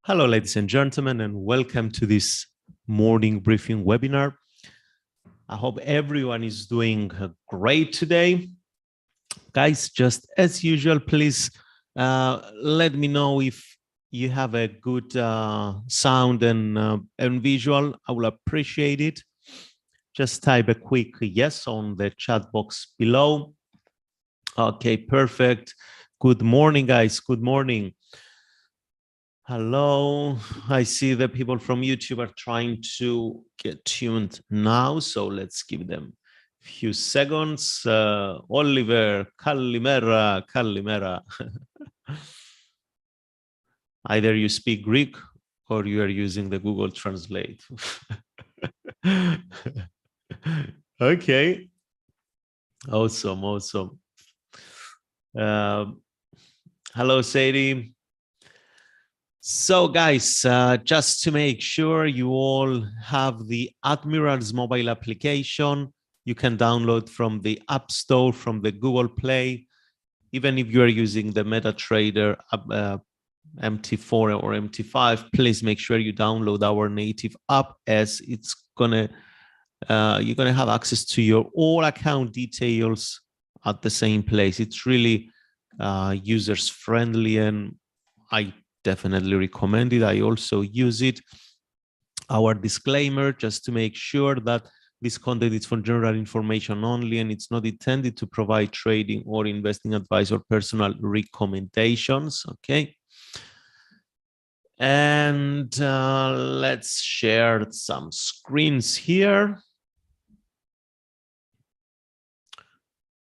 Hello, ladies and gentlemen, and welcome to this morning briefing webinar. I hope everyone is doing great today. Guys, just as usual, please let me know if you have a good sound and visual. I will appreciate it. Just type a quick yes on the chat box below. Okay, perfect. Good morning, guys. Good morning. Hello, I see the people from YouTube are trying to get tuned now, so let's give them a few seconds. Oliver, Kalimera, Kalimera. Either you speak Greek or you are using the Google Translate. Okay, awesome, awesome. Hello, Sadie. So guys, just to make sure you all have the Admirals mobile application, you can download from the App Store, from the Google Play. Even if you are using the MetaTrader MT4 or MT5, please make sure you download our native app, as it's gonna you're gonna have access to your all account details at the same place. It's really users friendly, and I definitely recommend it. I also use it. Our disclaimer, just to make sure that this content is for general information only, and it's not intended to provide trading or investing advice or personal recommendations. Okay. And let's share some screens here.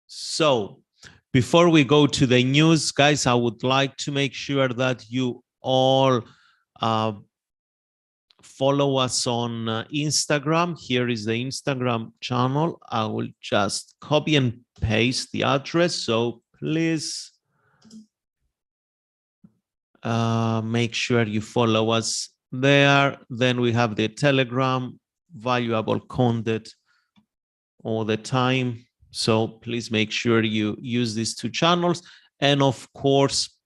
So before we go to the news, guys, I would like to make sure that you all follow us on Instagram. Here is the Instagram channel. I will just copy and paste the address. So please make sure you follow us there. Then we have the Telegram, valuable content all the time. So please make sure you use these two channels. And of course,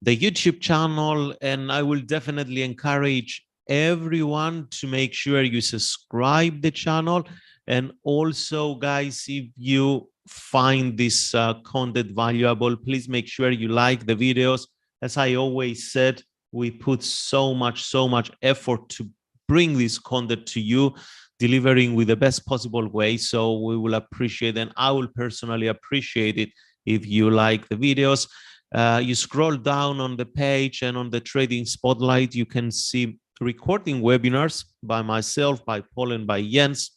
the YouTube channel. And I will definitely encourage everyone to make sure you subscribe the channel. And also, guys, if you find this content valuable, please make sure you like the videos. As I always said, we put so much effort to bring this content to you, delivering with the best possible way. So we will appreciate, and I will personally appreciate it if you like the videos. You scroll down on the page, and on the trading spotlight, you can see recording webinars by myself, by Paul, and by Jens.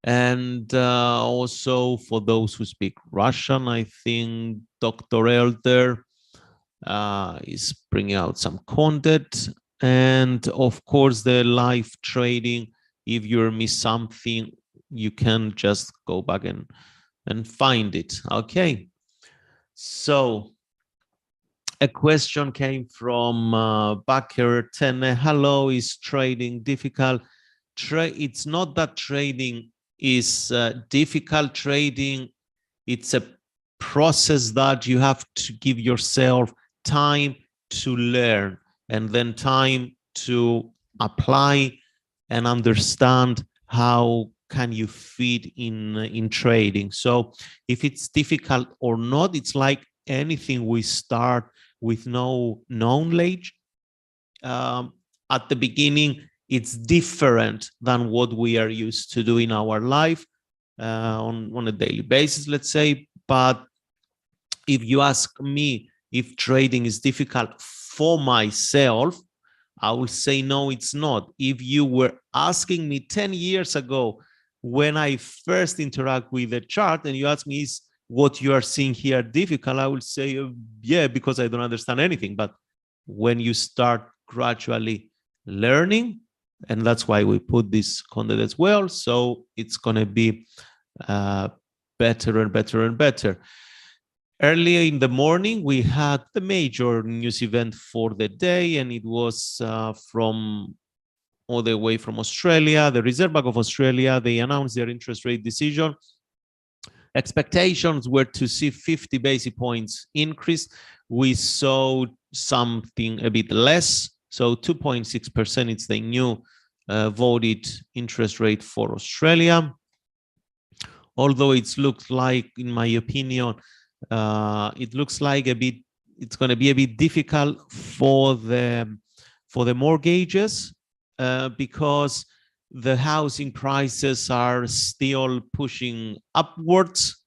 And also for those who speak Russian, I think Dr. Elder is bringing out some content. And of course, the live trading, if you miss something, you can just go back and find it. Okay. So a question came from Baker 10. Hello, is trading difficult? It's not that trading is difficult. Trading, it's a process that you have to give yourself time to learn, and then time to apply and understand how can you fit in trading. So if it's difficult or not, it's like anything we start with no knowledge. At the beginning, it's different than what we are used to do in our life on a daily basis, let's say. But if you ask me if trading is difficult for myself, I will say no, it's not. If you were asking me 10 years ago, when I first interact with the chart, and you ask me, is what you are seeing here difficult? I will say, yeah, because I don't understand anything. But when you start gradually learning, and that's why we put this content as well, so it's going to be better and better and better. Earlier in the morning, we had the major news event for the day, and it was from all the way from Australia. The Reserve Bank of Australia, they announced their interest rate decision. Expectations were to see 50 basis points increase. We saw something a bit less. So 2.6%, it's the new voted interest rate for Australia. Although it looks like, in my opinion, it looks like it's going to be a bit difficult for the mortgages because the housing prices are still pushing upwards.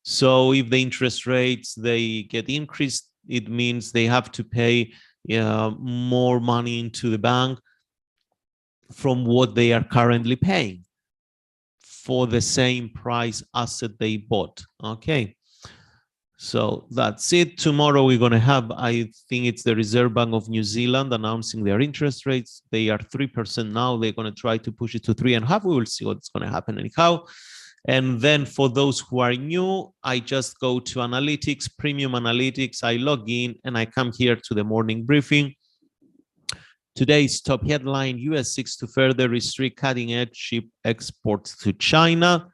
So if the interest rates they get increased, it means they have to pay more money into the bank from what they are currently paying for the same price asset they bought. Okay, so that's it. Tomorrow we're going to have, I think it's the Reserve Bank of New Zealand announcing their interest rates. They are 3% now. They're going to try to push it to 3.5%. We will see what's going to happen anyhow. And then for those who are new, I just go to analytics, premium analytics. I log in and I come here to the morning briefing. Today's top headline, US seeks to further restrict cutting-edge chip exports to China.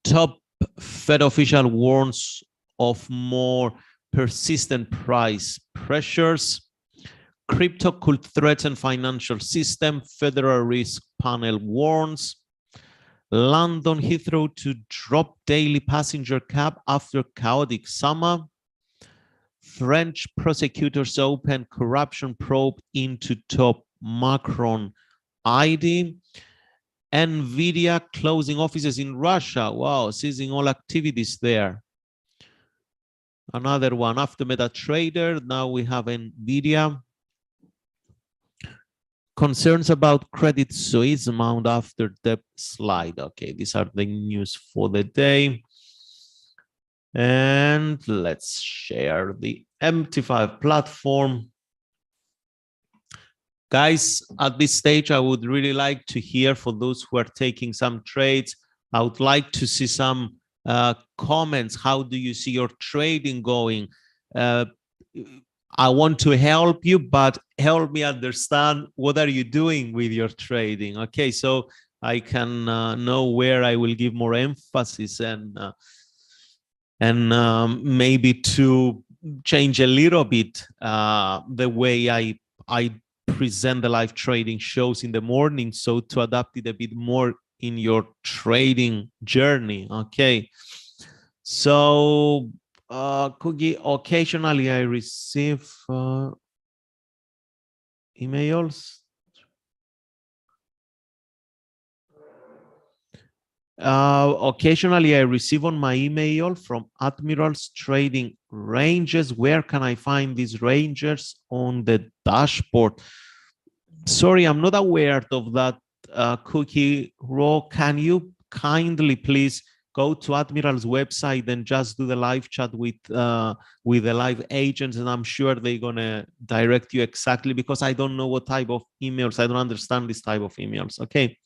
Top Fed official warns of more persistent price pressures. Crypto could threaten financial system, Federal Risk Panel warns. London Heathrow to drop daily passenger cap after chaotic summer. French prosecutors open corruption probe into top Macron ID. NVIDIA closing offices in Russia. Wow, seizing all activities there. Another one after MetaTrader. Now we have NVIDIA. Concerns about Credit Suisse mount after debt slide. Okay, these are the news for the day. And let's share the MT5 platform. Guys, at this stage, I would really like to hear for those who are taking some trades. I would like to see some comments. How do you see your trading going? I want to help you, but help me understand what are you doing with your trading. Okay, so I can know where I will give more emphasis and maybe to change a little bit the way I present the live trading shows in the morning, so to adapt it a bit more in your trading journey. Okay, so Cookie, occasionally I receive emails. Occasionally I receive on my email from Admirals trading ranges. Where can I find these ranges on the dashboard? Sorry, I'm not aware of that, Cookie Raw. Can you kindly please go to Admiral's website and just do the live chat with the live agents, and I'm sure they're gonna direct you exactly, because I don't know what type of emails. I don't understand this type of emails. Okay.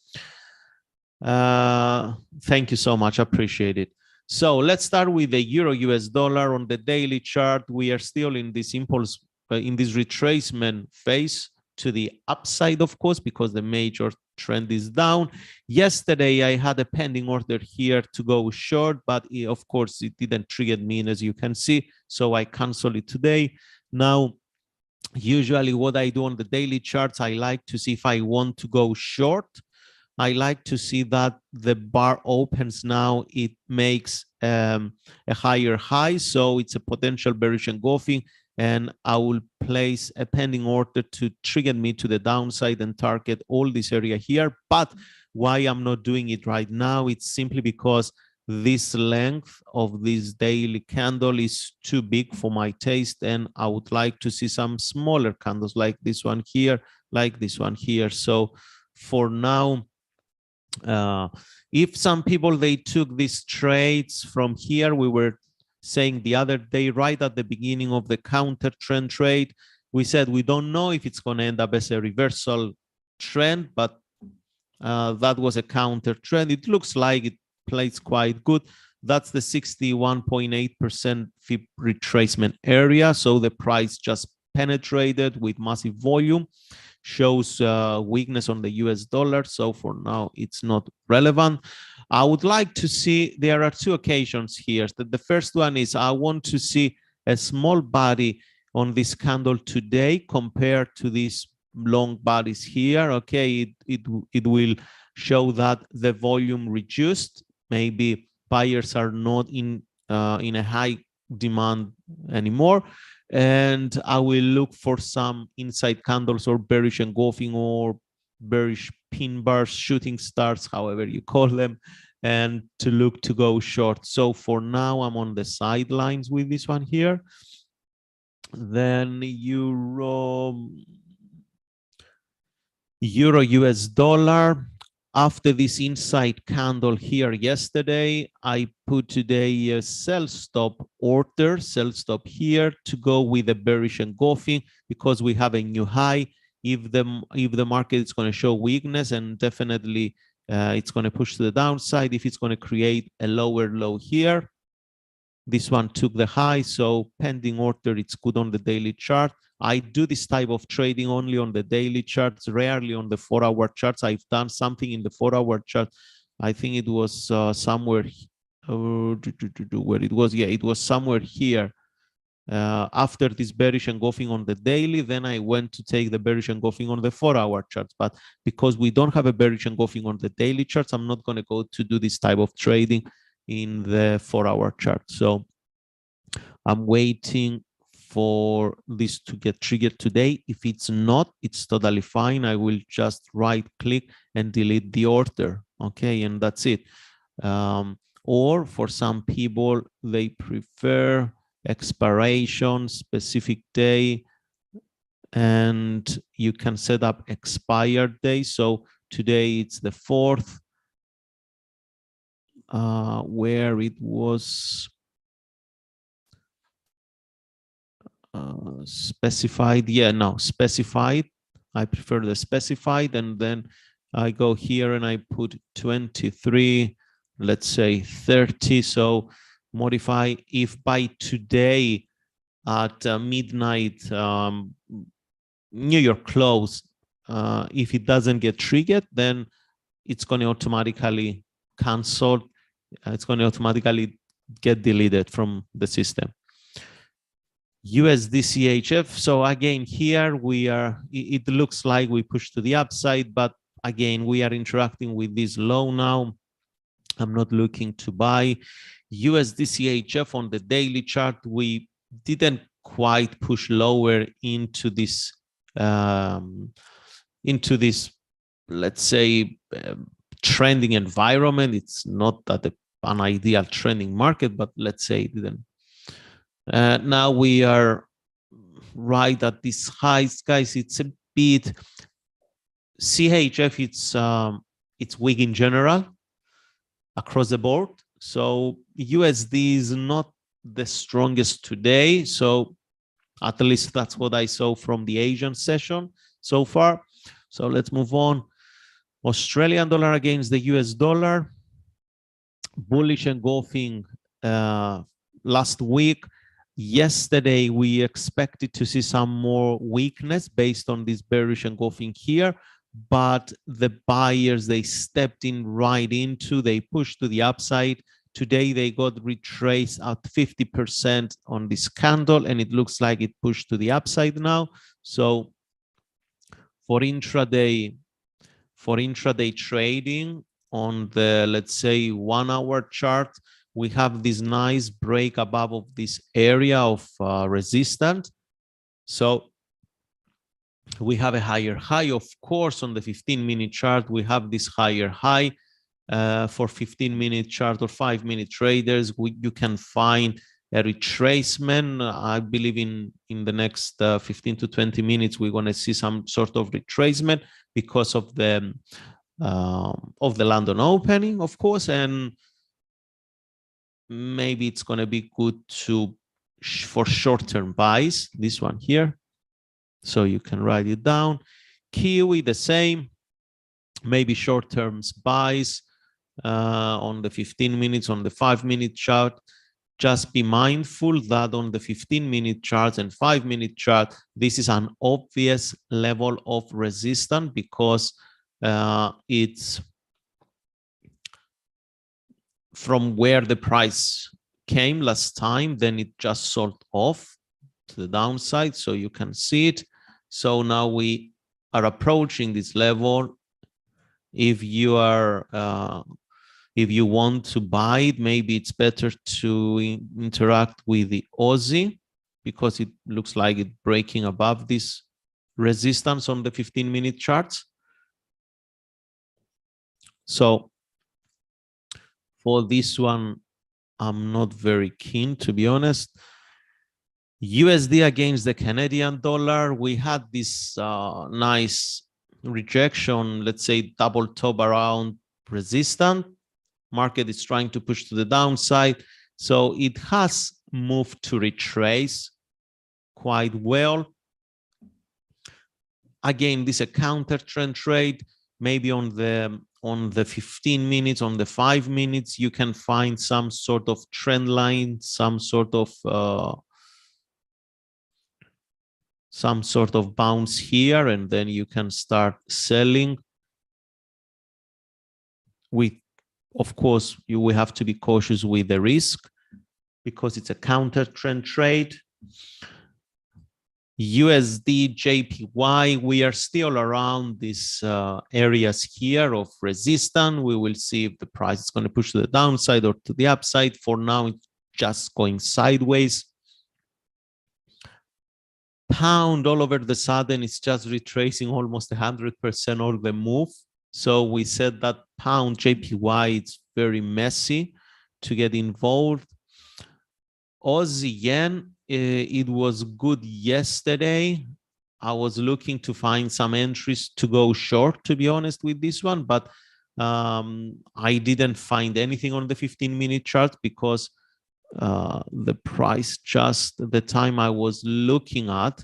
Thank you so much. Appreciate it. So let's start with the euro US dollar. On the daily chart, we are still in this impulse, in this retracement phase to the upside, of course, because the major trend is down. Yesterday, I had a pending order here to go short, but of course, it didn't trigger me, as you can see. So I canceled it today. Now, usually what I do on the daily charts, I like to see if I want to go short. I like to see that the bar opens now, it makes a higher high. So it's a potential bearish engulfing, and I will place a pending order to trigger me to the downside and target all this area here. But why I'm not doing it right now, it's simply because this length of this daily candle is too big for my taste, and I would like to see some smaller candles like this one here, like this one here. So for now, if some people, they took these trades from here, we were saying the other day, right at the beginning of the counter trend trade, we said we don't know if it's going to end up as a reversal trend, but that was a counter trend. It looks like it plays quite good. That's the 61.8% FIB retracement area. So the price just penetrated with massive volume, shows weakness on the US dollar. So for now, it's not relevant. I would like to see, there are two occasions here. The first one is I want to see a small body on this candle today compared to these long bodies here. Okay, it will show that the volume reduced. Maybe buyers are not in a high demand anymore, and I will look for some inside candles or bearish engulfing or bearish pin bars, shooting stars, however you call them, and to look to go short. So for now, I'm on the sidelines with this one here. Then Euro US dollar. After this inside candle here yesterday, I put today a sell stop order, sell stop here to go with a bearish engulfing because we have a new high. If the market is going to show weakness, and definitely it's going to push to the downside, if it's going to create a lower low here, this one took the high, so pending order, it's good on the daily chart. I do this type of trading only on the daily charts, rarely on the 4-hour charts. I've done something in the 4-hour chart. I think it was somewhere where it was. Yeah, it was somewhere here. After this bearish engulfing on the daily, then I went to take the bearish engulfing on the 4-hour charts. But because we don't have a bearish engulfing on the daily charts, I'm not going to go to do this type of trading in the 4-hour chart. So I'm waiting for this to get triggered today. If it's not, it's totally fine. I will just right click and delete the order. Okay, and that's it. Or for some people, they prefer expiration, specific day, and you can set up expired day. So today it's the 4th, where it was specified. Yeah, no, specified. I prefer the specified, and then I go here and I put 23, let's say 30. So modify if by today at midnight New York close, if it doesn't get triggered, then it's going to automatically cancel. It's going to automatically get deleted from the system. USD CHF. So again, here we are, it looks like we push to the upside, but again, we are interacting with this low now. I'm not looking to buy. USD CHF on the daily chart, we didn't quite push lower into this, let's say, trending environment. It's not that an ideal trending market, but let's say it didn't. Now we are right at these highs, guys. It's a bit CHF. It's weak in general across the board. So USD is not the strongest today. So at least that's what I saw from the Asian session so far. So let's move on. Australian dollar against the US dollar. Bullish engulfing last week. Yesterday, we expected to see some more weakness based on this bearish engulfing here, but the buyers, they stepped in right into, they pushed to the upside. Today, they got retraced at 50% on this candle, and it looks like it pushed to the upside now. So for intraday trading on the, let's say, 1-hour chart, we have this nice break above of this area of resistance. So we have a higher high. Of course, on the 15-minute chart, we have this higher high. For 15-minute chart or 5-minute traders, you can find a retracement. I believe in the next 15 to 20 minutes, we're going to see some sort of retracement because of the London opening, of course, and maybe it's going to be good for short-term buys, this one here. So you can write it down. Kiwi, the same, maybe short-term buys on the 15 minutes, on the 5-minute chart. Just be mindful that on the 15-minute chart and 5-minute chart, this is an obvious level of resistance because it's from where the price came last time, then it just sold off to the downside, so you can see it. So now we are approaching this level. If you want to buy it, maybe it's better to interact with the Aussie, because it looks like it's breaking above this resistance on the 15-minute charts. So for this one, I'm not very keen, to be honest. USD against the Canadian dollar, we had this nice rejection, let's say double top around resistance. Market is trying to push to the downside, so it has moved to retrace quite well. Again, this is a counter trend trade. Maybe on the 15 minutes, on the 5 minutes, you can find some sort of trend line, some sort of bounce here, and then you can start selling. Of course, you will have to be cautious with the risk, because it's a counter trend trade. USD JPY, we are still around these areas here of resistance. We will see if the price is going to push to the downside or to the upside. For now, it's just going sideways. Pound, all over the sudden, it's just retracing almost 100% of the move. So we said that pound JPY, it's very messy to get involved. Aussie yen, it was good yesterday. I was looking to find some entries to go short, to be honest, with this one, but I didn't find anything on the 15-minute chart, because the price, just the time I was looking at,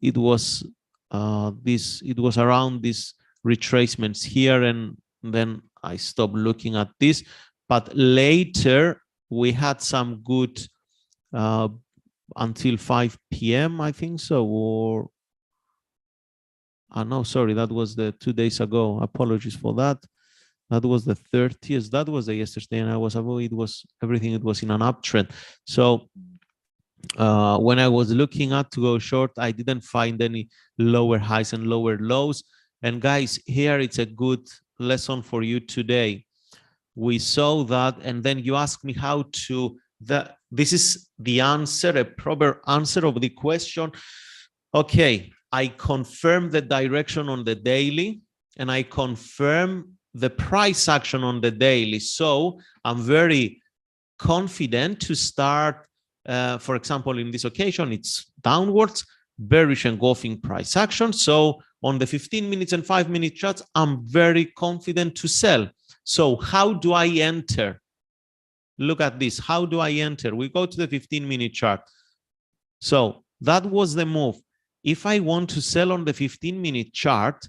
it was around these retracements here, and then I stopped looking at this. But later we had some good until 5 p.m. I think so, or no, sorry, that was the 2 days ago. Apologies for that. That was the 30th. That was the yesterday, and it was everything. It was in an uptrend. So when I was looking at to go short, I didn't find any lower highs and lower lows. And guys, here it's a good lesson for you today. We saw that, and then you asked me how to. This is the answer, a proper answer of the question. Okay, I confirm the direction on the daily, and I confirm the price action on the daily. So I'm very confident to start, for example, in this occasion, it's downwards, bearish engulfing price action. So on the 15 minutes and 5 minute charts, I'm very confident to sell. So how do I enter? Look at this. How do I enter? We go to the 15-minute chart. So that was the move. If I want to sell on the 15-minute chart,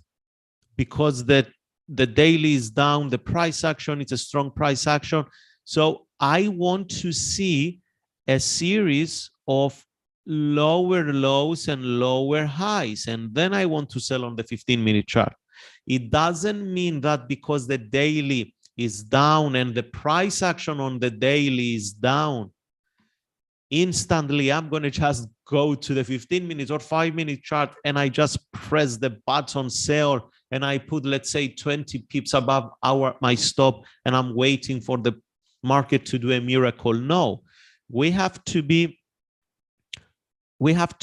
because the daily is down, the price action, it's a strong price action. So I want to see a series of lower lows and lower highs, and then I want to sell on the 15-minute chart. It doesn't mean that because the daily is down and the price action on the daily is down, instantly I'm going to just go to the 15-minute or 5-minute chart and I just press the button sell, and I put, let's say, 20 pips above my stop, and I'm waiting for the market to do a miracle. No, we have to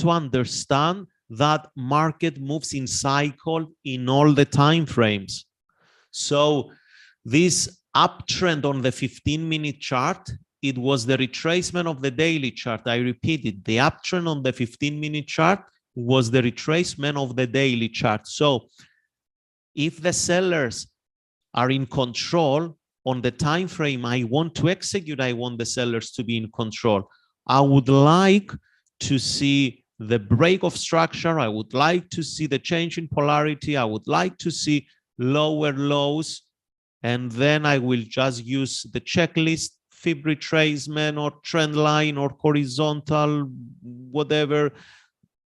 understand that market moves in cycle in all the time frames. So this uptrend on the 15-minute chart, it was the retracement of the daily chart. I repeat it, the uptrend on the 15-minute chart was the retracement of the daily chart. So if the sellers are in control on the time frame I want to execute, I want the sellers to be in control. I would like to see the break of structure. I would like to see the change in polarity. I would like to see lower lows. And then I will just use the checklist, fib retracement or trend line or horizontal, whatever.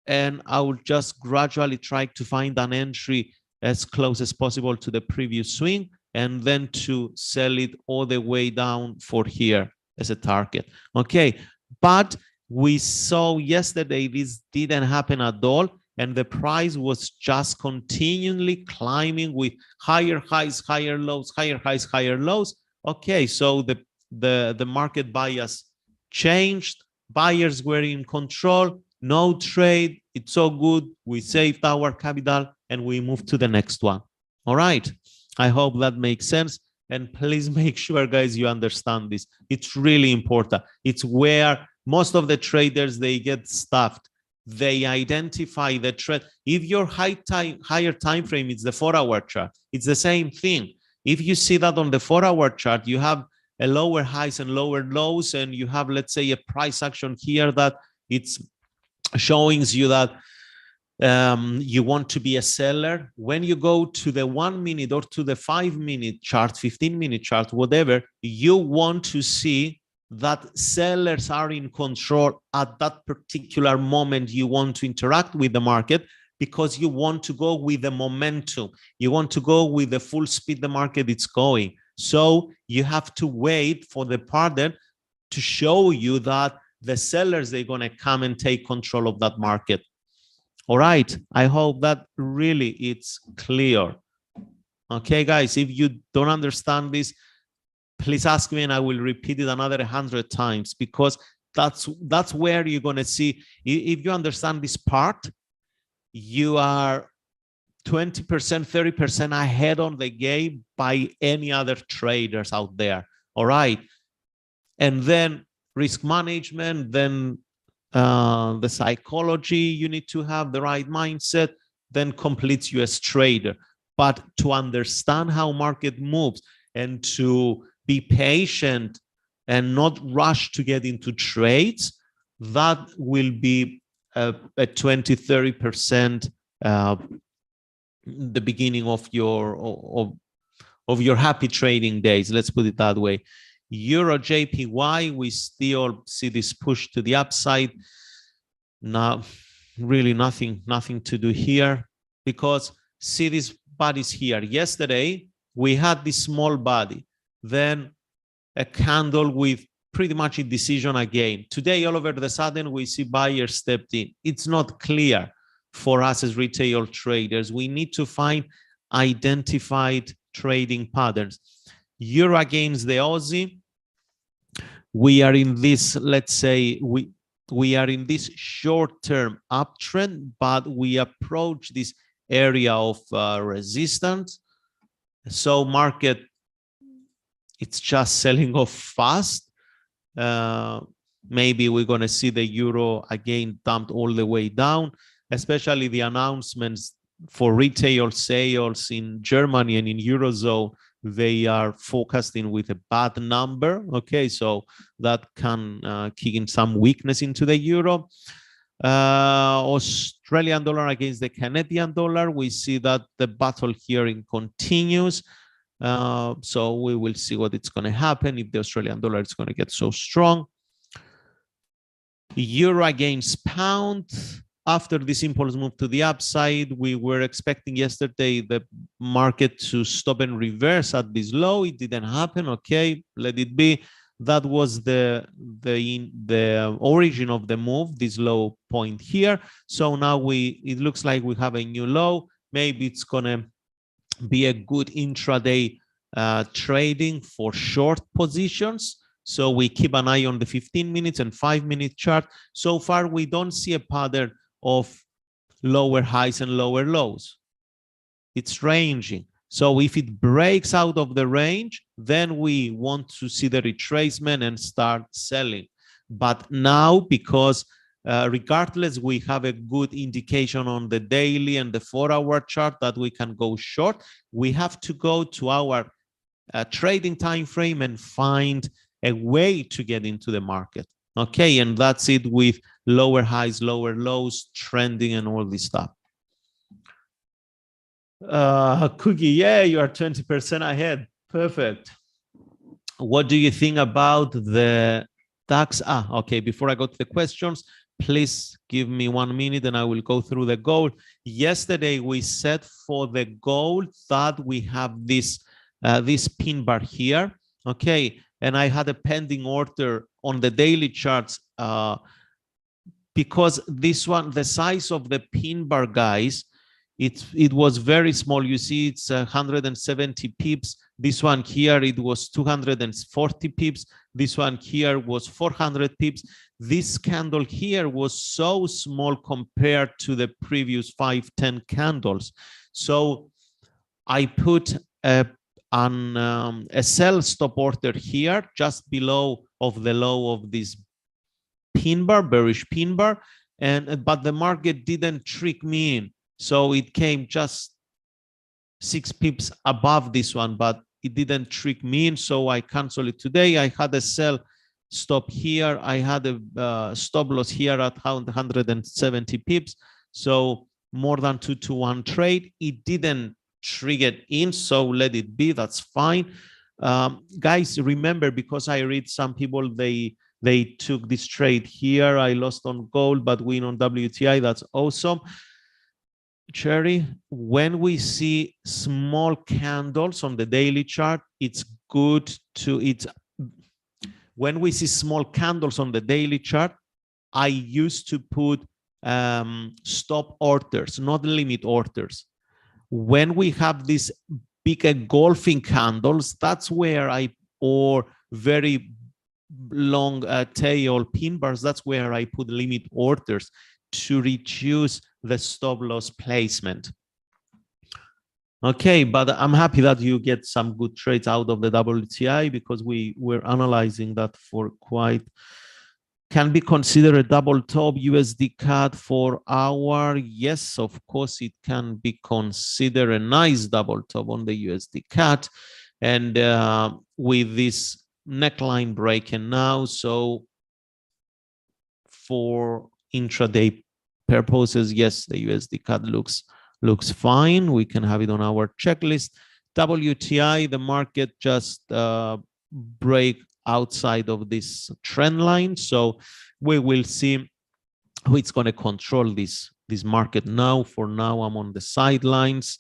And I will just gradually try to find an entry as close as possible to the previous swing, and then to sell it all the way down for here. as a target. Okay, but we saw yesterday this didn't happen at all, and the price was just continually climbing with higher highs, higher lows, higher highs, higher lows. Okay, so the market bias changed. Buyers were in control, no trade. It's all good. We saved our capital and we moved to the next one. All right. I hope that makes sense. And please make sure, guys, you understand this. It's really important. It's where most of the traders, they get stuffed. They identify the trend. If your higher time frame is the 4-hour chart, it's the same thing. If you see that on the 4-hour chart, you have a lower highs and lower lows, and you have, let's say, a price action here that it's showing you that you want to be a seller. When you go to the 1 minute or to the 5-minute chart, 15-minute chart, whatever, you want to see that sellers are in control at that particular moment. You want to interact with the market because you want to go with the momentum. You want to go with the full speed the market is going. So you have to wait for the pattern to show you that the sellers, they're going to come and take control of that market. All right. I hope that really it's clear. Okay, guys, if you don't understand this, please ask me and I will repeat it another 100 times, because that's where you're going to see, if you understand this part, you are 20%, 30% ahead on the game by any other traders out there. All right. And then risk management, then the psychology, you need to have the right mindset, then completes you as trader. But to understand how market moves and to be patient and not rush to get into trades, that will be a 20, 30% the beginning of your happy trading days. Let's put it that way. Euro JPY, we still see this push to the upside. Now, really nothing to do here, because see these bodies here. Yesterday, we had this small body, then a candle with pretty much a decision again. Today, all over the sudden, we see buyers stepped in. It's not clear for us as retail traders. We need to find identified trading patterns. Euro against the Aussie, we are in this, let's say, we are in this short-term uptrend, but we approach this area of resistance. So market, it's just selling off fast. Maybe we're going to see the euro again dumped all the way down, especially the announcements for retail sales in Germany and in Eurozone. They are forecasting with a bad number. Okay, so that can kick in some weakness into the euro. Australian dollar against the Canadian dollar, we see that the battle here continues. So we will see what it's going to happen if the Australian dollar is going to get so strong. Euro against pound. After this impulse move to the upside, we were expecting yesterday the market to stop and reverse at this low. It didn't happen. Okay, let it be. That was the origin of the move, this low point here. So now it looks like we have a new low. Maybe it's gonna be a good intraday trading for short positions. So we keep an eye on the 15 minutes and 5-minute chart. So far, we don't see a pattern of lower highs and lower lows. It's ranging. So if it breaks out of the range, then we want to see the retracement and start selling. But now, because regardless, we have a good indication on the daily and the 4-hour chart that we can go short, we have to go to our trading time frame and find a way to get into the market. Okay, and that's it with lower highs, lower lows, trending, and all this stuff. Cookie, yeah, you are 20% ahead. Perfect. What do you think about the DAX? Okay, before I go to the questions, please give me 1 minute and I will go through the gold. Yesterday, we set for the gold that we have this pin bar here. Okay, and I had a pending order on the daily charts because this one, the size of the pin bar, guys, it was very small. You see, it's 170 pips. This one here, it was 240 pips. This one here was 400 pips. This candle here was so small compared to the previous 5-10 candles. So I put a sell stop order here just below of the low of this pin bar, bearish pin bar, but the market didn't trick me in. So it came just 6 pips above this one, but it didn't trick me in. So I canceled it today. I had a sell stop here. I had a stop loss here at 170 pips. So more than 2-to-1 trade. It didn't trigger in, so let it be. That's fine. Guys, remember, because I read some people, they took this trade here. I lost on gold, but win on WTI. That's awesome. Cherry, when we see small candles on the daily chart, it's good to, when we see small candles on the daily chart, I used to put stop orders, not limit orders. When we have these big engulfing candles, that's where or very long tail pin bars, that's where I put limit orders to reduce the stop loss placement. Okay, but I'm happy that you get some good trades out of the WTI, because we were analyzing that for quite, can be considered a double top USD CAD for our, yes, of course, it can be considered a nice double top on the USD CAD. And with this neckline breaking now, so for intraday purposes, yes, the USD CAD looks fine. We can have it on our checklist. WTI, the market just break outside of this trend line, so we will see who it's going to control this market now. For now, I'm on the sidelines.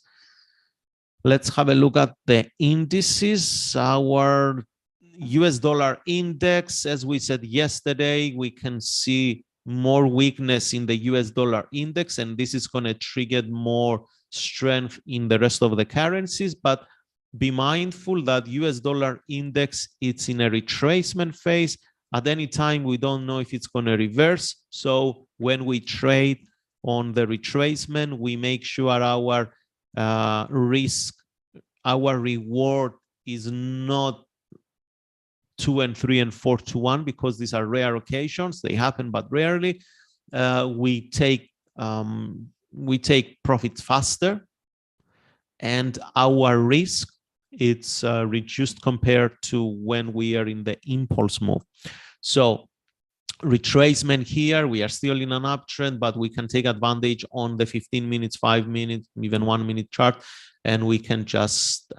Let's have a look at the indices. Our US dollar index, as we said yesterday, we can see more weakness in the US dollar index, and this is going to trigger more strength in the rest of the currencies. But be mindful that US dollar index, it's in a retracement phase. At any time, we don't know if it's going to reverse. So when we trade on the retracement, we make sure our risk, our reward is not 2 and 3 and 4 to 1, because these are rare occasions. They happen, but rarely. We take profits faster, and our risk, it's reduced compared to when we are in the impulse move. So retracement here, we are still in an uptrend, but we can take advantage on the 15 minutes, 5 minutes, even 1 minute chart, and we can just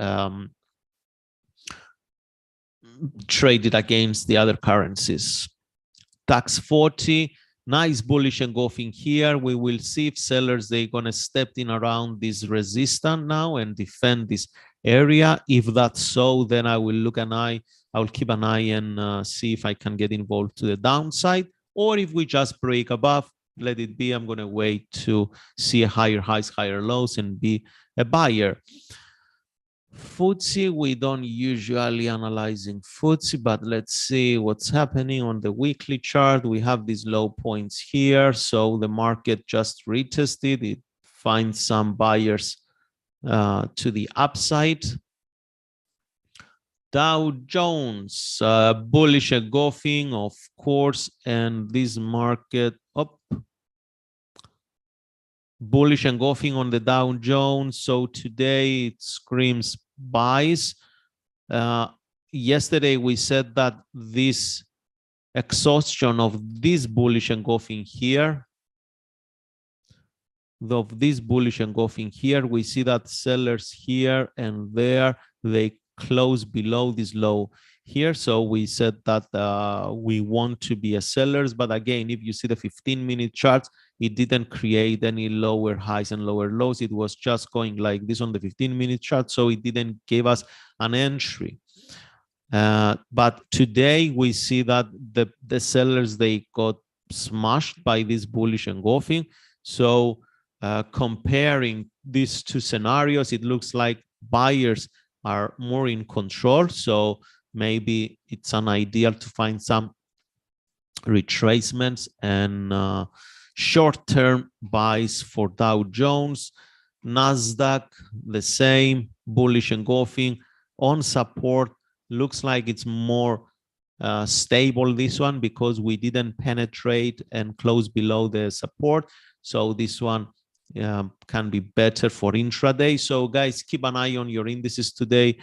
trade it against the other currencies. DAX 40, nice bullish engulfing here. We will see if sellers, they're going to step in around this resistance now and defend this area. If that's so, then I will look an eye. I will keep an eye and see if I can get involved to the downside. Or if we just break above, let it be. I'm going to wait to see higher highs, higher lows, and be a buyer. FTSE, we don't usually analyzing FTSE, but let's see what's happening on the weekly chart. We have these low points here, so the market just retested. It finds some buyers to the upside. Dow Jones, bullish engulfing, of course, and this market up. Bullish engulfing on the Dow Jones. So today it screams buys. Yesterday we said that this exhaustion of this bullish engulfing here, we see that sellers here and there, they close below this low here. So we said that we want to be a sellers, but again, if you see the 15-minute charts, it didn't create any lower highs and lower lows. It was just going like this on the 15-minute chart, so it didn't give us an entry. But today we see that the sellers, they got smashed by this bullish engulfing. So comparing these two scenarios, it looks like buyers are more in control. So maybe it's an ideal to find some retracements and short-term buys for Dow Jones. Nasdaq, the same, bullish engulfing on support. Looks like it's more stable, this one, because we didn't penetrate and close below the support. So this one can be better for intraday. So guys, keep an eye on your indices today.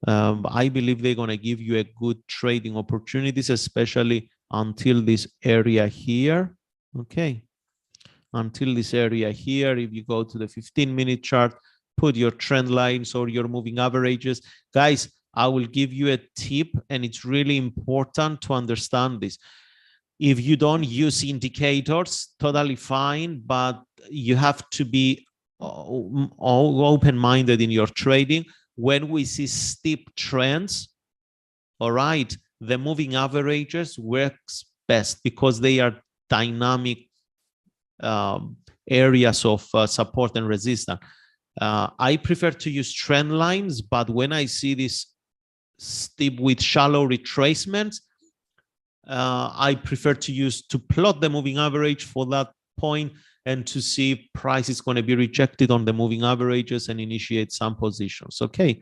I believe they're going to give you a good trading opportunities, especially until this area here. Okay. Until this area here, if you go to the 15-minute chart, put your trend lines or your moving averages. Guys, I will give you a tip, and it's really important to understand this. If you don't use indicators, totally fine, but you have to be open-minded in your trading. When we see steep trends, all right, the moving averages works best because they are dynamic areas of support and resistance. I prefer to use trend lines, but when I see this steep with shallow retracements, I prefer to plot the moving average for that point and to see if price is going to be rejected on the moving averages and initiate some positions. Okay.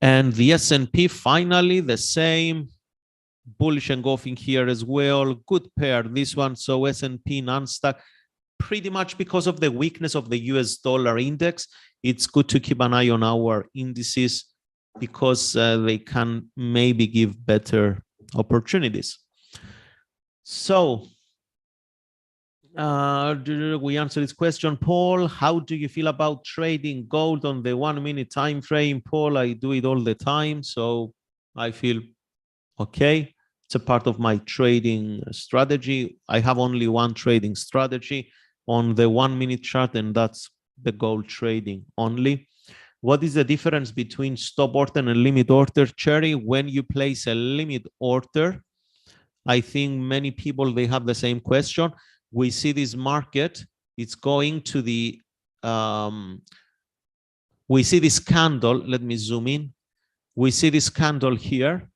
And the S&P, finally, the same. Bullish engulfing here as well. Good pair, this one. So S&P, Nasdaq, pretty much because of the weakness of the US dollar index, it's good to keep an eye on our indices because they can maybe give better opportunities. So we answer this question. Paul, how do you feel about trading gold on the 1 minute time frame? Paul, I do it all the time, so I feel okay. It's a part of my trading strategy. I have only one trading strategy on the 1 minute chart, and that's the gold trading only. What is the difference between stop order and limit order, Cherry? When you place a limit order, I think many people, they have the same question. We see this market, it's going to the, we see this candle. Let me zoom in. We see this candle here.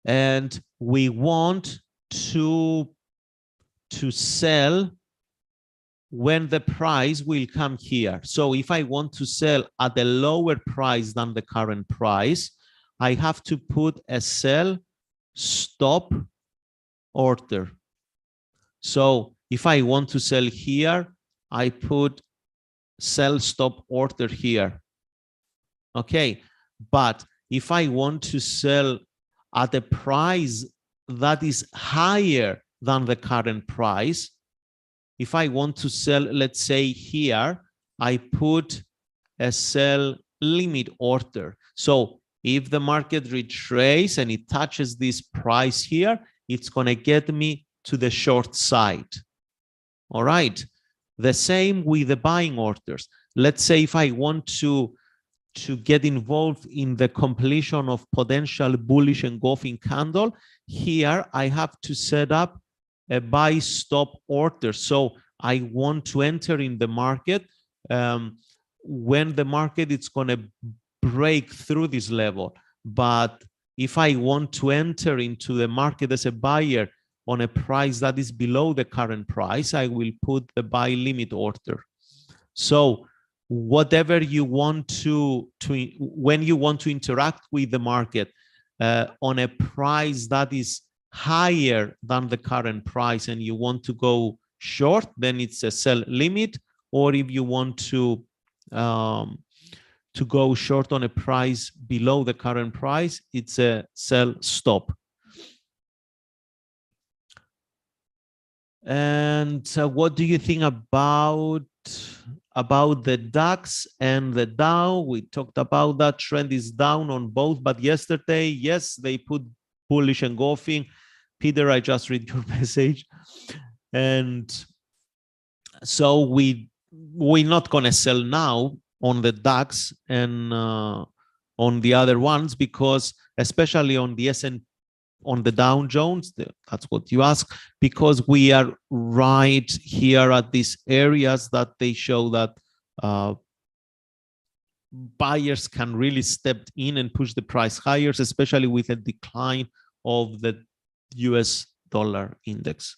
And we want to sell when the price will come here. So if I want to sell at a lower price than the current price, I have to put a sell stop order. So if I want to sell here, I put sell stop order here. Okay, but if I want to sell at a price that is higher than the current price, if I want to sell, let's say here, I put a sell limit order. So if the market retraces and it touches this price here, it's going to get me to the short side. All right. The same with the buying orders. Let's say if I want to get involved in the completion of potential bullish engulfing candle, here I have to set up a buy stop order. So I want to enter in the market when the market is going to break through this level. But if I want to enter into the market as a buyer on a price that is below the current price, I will put the buy limit order. So whatever you want to when you want to interact with the market on a price that is higher than the current price and you want to go short, then it's a sell limit. Or if you want to go short on a price below the current price, it's a sell stop. And what do you think about the DAX and the Dow? We talked about that. Trend is down on both, but yesterday, yes, they put bullish engulfing. Peter, I just read your message. And so we're not going to sell now on the DAX, and on the other ones, because especially on the S&P, on the Dow Jones, that's what you ask, because we are right here at these areas that they show that buyers can really step in and push the price higher, especially with a decline of the US dollar index.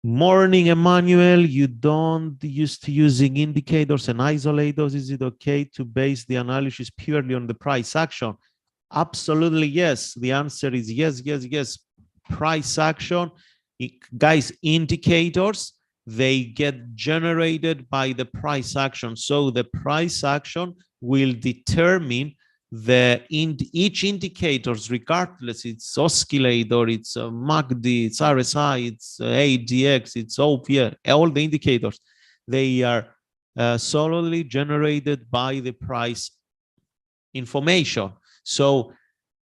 Morning, Emmanuel. You don't used to using indicators and isolators. Is it okay to base the analysis purely on the price action? Absolutely yes. The answer is yes, yes, yes. Price action, guys, indicators, they get generated by the price action. So the price action will determine each indicators, regardless, it's oscillator, it's MACD, it's RSI, it's ADX, it's OPA, all the indicators, they are solely generated by the price information. So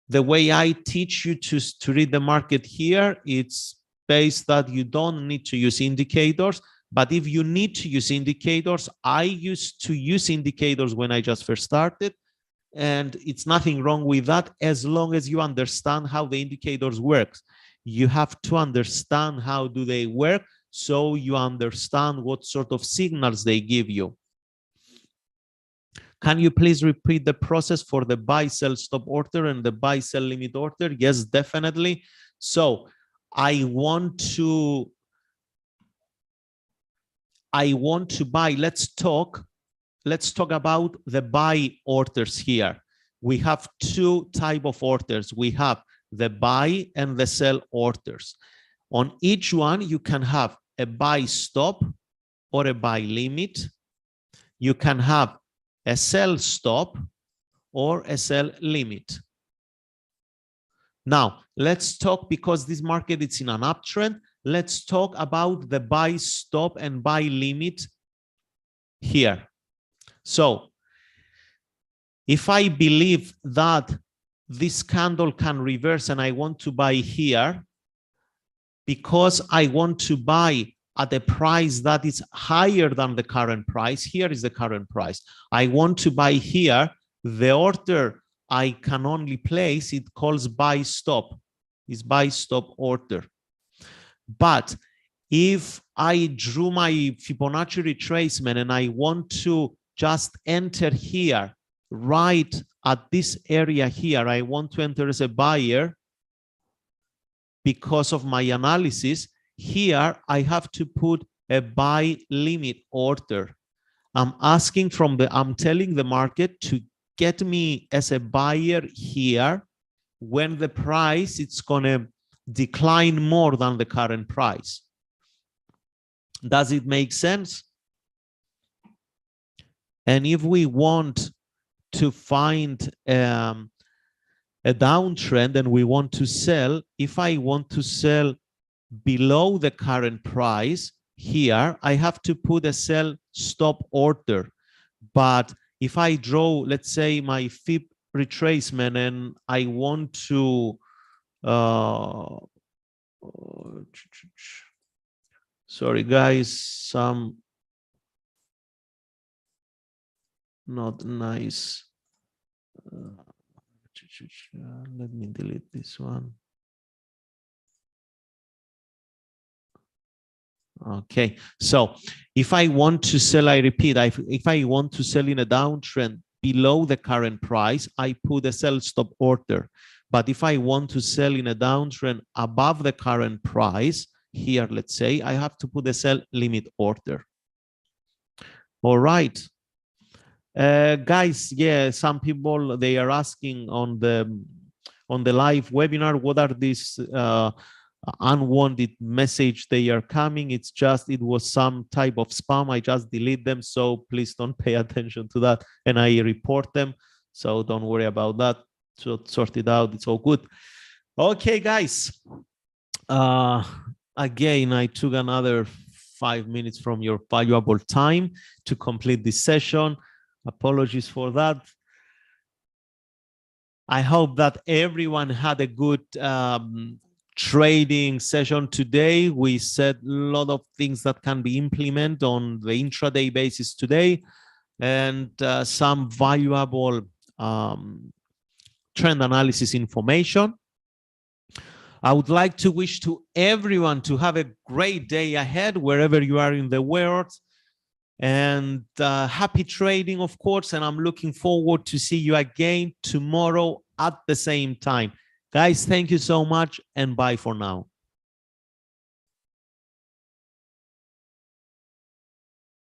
the way I teach you to read the market here, it's based that you don't need to use indicators. But if you need to use indicators, I used to use indicators when I just first started. And it's nothing wrong with that, as long as you understand how the indicators work. You have to understand how do they work, so you understand what sort of signals they give you. Can you please repeat the process for the buy, sell, stop order and the buy, sell, limit order? Yes, definitely. So I want to buy. Let's talk about the buy orders here. We have two types of orders. We have the buy and the sell orders. On each one, you can have a buy stop or a buy limit. You can have a sell stop or a sell limit. Now, let's talk, because this market is in an uptrend, let's talk about the buy stop and buy limit here. So if I believe that this candle can reverse and I want to buy here, because I want to buy at a price that is higher than the current price, here is the current price. I want to buy here, the order I can only place, it calls buy stop, is buy stop order. But if I drew my Fibonacci retracement and I want to just enter here, right at this area here, I want to enter as a buyer because of my analysis, here I have to put a buy limit order. I'm telling the market to get me as a buyer here when the price, it's going to decline more than the current price. Does it make sense? And if we want to find a downtrend and we want to sell, if I want to sell below the current price here, I have to put a sell stop order. But if I draw, let's say, my Fib retracement and I want to sorry guys, some not nice. Let me delete this one. Okay, so if I want to sell, I repeat, if I want to sell in a downtrend below the current price, I put a sell stop order. But if I want to sell in a downtrend above the current price, here, let's say, I have to put a sell limit order. All right. Guys, yeah, some people, they are asking on the live webinar, what are these unwanted message they are coming? It's just, it was some type of spam. I just delete them, so please don't pay attention to that, and I report them, so don't worry about that. So sort it out, it's all good. Okay, guys, again, I took another 5 minutes from your valuable time to complete this session. Apologies for that. I hope that everyone had a good trading session today. We said a lot of things that can be implemented on the intraday basis today, and some valuable trend analysis information. I would like to wish to everyone to have a great day ahead wherever you are in the world, and happy trading, of course. And I'm looking forward to see you again tomorrow at the same time. Guys, thank you so much, and bye for now.